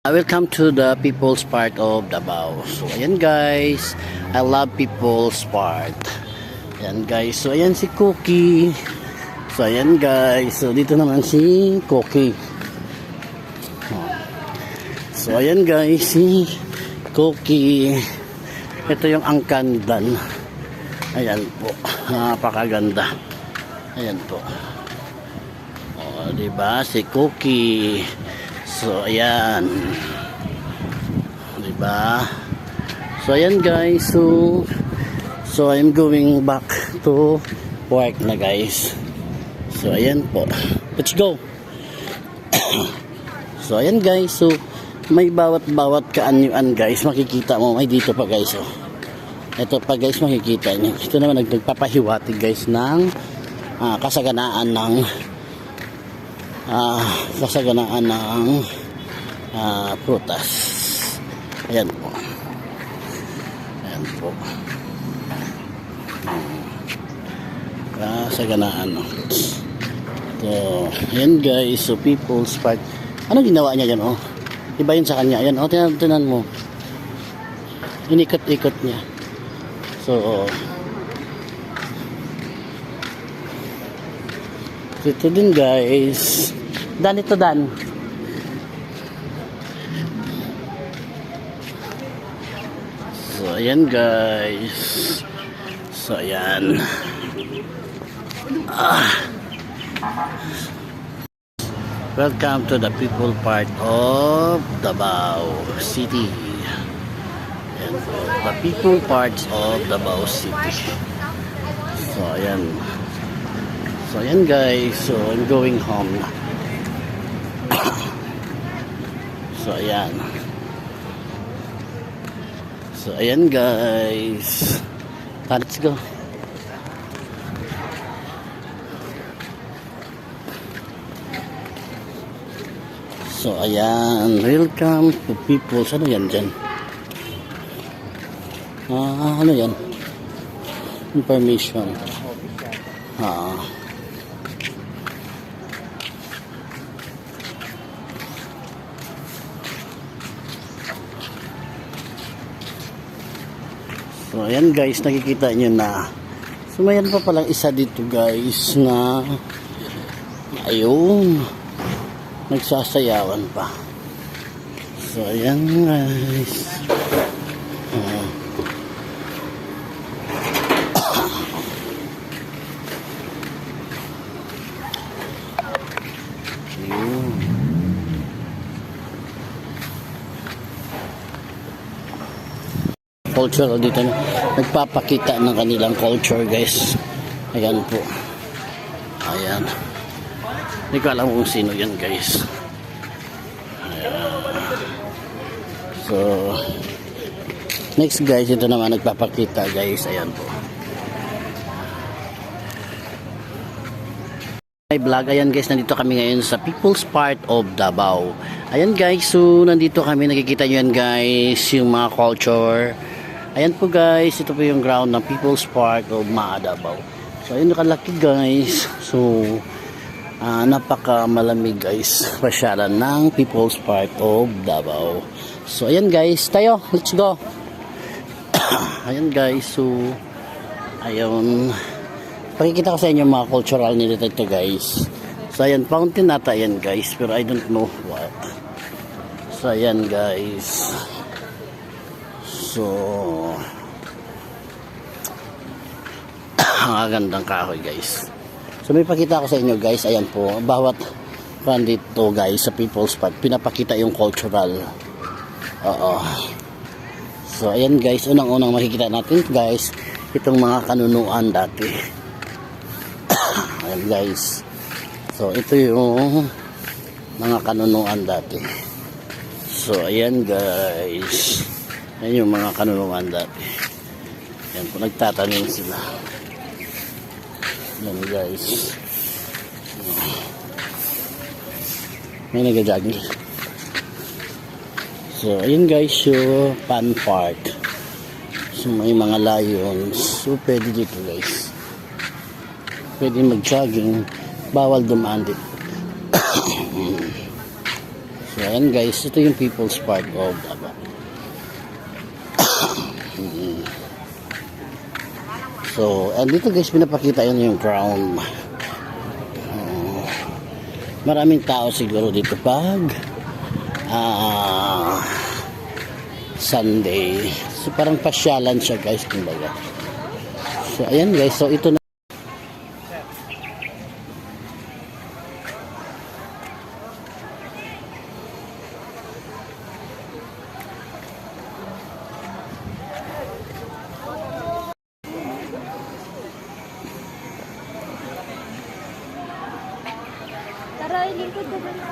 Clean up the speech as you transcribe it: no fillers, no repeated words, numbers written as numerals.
Welcome to the People's Part of Davao. So ayan guys, I love People's Part. Ayan guys, so ayan si Cookie. So ayan guys, so dito naman si Cookie. So ayan guys, si Cookie. Ito yung angkandan. Ayan po, napakaganda. Ayan po. O, diba si Cookie. So ayan, diba? So ayan guys, so I'm going back to work na guys. So ayan po, let's go. So ayan guys, so may bawat kaanyuan guys, makikita mo, may dito pa guys. Oh, ito pa guys, makikita nyo. Ito naman nagpapahiwatig guys ng kasaganaan ng prutas. Ayan po. Ayan po. Kasaganaan. So, ayan guys. So, People's Park. Ano ginawa niya yan? Oh? Iba yun sa kanya. Ayan. Oh, tinan mo. Inikot-ikot niya. So, ito din guys. Dan ito Dan. So ayan guys. So ayan. Welcome to the people part of Davao City. Ayan po, the people parts of Davao City. So ayan. So ayan guys, so I'm going home na. So ayan. So ayan guys. Let's go. So ayan, welcome to people. Ano yan dyan? Ano yan? Information. So ayan guys, nakikita nyo na. So mayroon pa palang isa dito guys na ayun, nagsasayawan pa. So ayan guys. Culture dito na nagpapakita ng kanilang culture guys. Ayan po. Ayan. Hindi ko alam kung sino yan guys. Ayan. So next guys, ito naman nagpapakita guys. Ayan po. Hi vlog. Ayan guys, nandito kami ngayon sa People's Part of Davao. Ayan guys, so nandito kami, nakikita nyo yan guys, yung mga culture. Ayan po guys, ito po yung ground ng People's Park of Davao. So ayun, nakalaki guys. So napaka malamig guys, pasyalan ng People's Park of Davao. So ayan guys, tayo, let's go. Ayan guys, so ayun, pakikita ko sa inyo mga cultural nila dito guys. So ayan, fountain nata yan guys, pero I don't know what. So ayan guys. So ang gandang kahoy guys. So may pakita ko sa inyo guys. Ayan po, bawat pan dito guys sa People's Park, pinapakita yung cultural. So ayan guys, unang-unang makikita natin guys, itong mga kanunuan dati. Ayan guys. So ito yung mga kanunuan dati. So ayan guys. Ayan yung mga kanunuan dati. Ayan po, nagtatanim sila. Ayan guys. May nagajagin. So ayan guys, yung Pan Park. So may mga lions. So pwede dito guys. Pwede mag-jogging. Bawal dumaan dito. So ayan guys, ito yung People's Park of Davao. So, andito guys, pinapakita yun yung ground. Maraming tao siguro dito pag Sunday. So, parang pasyalan siya guys, kumbaga. So, ayan guys, so ito na. Tara, lingkod ko ba?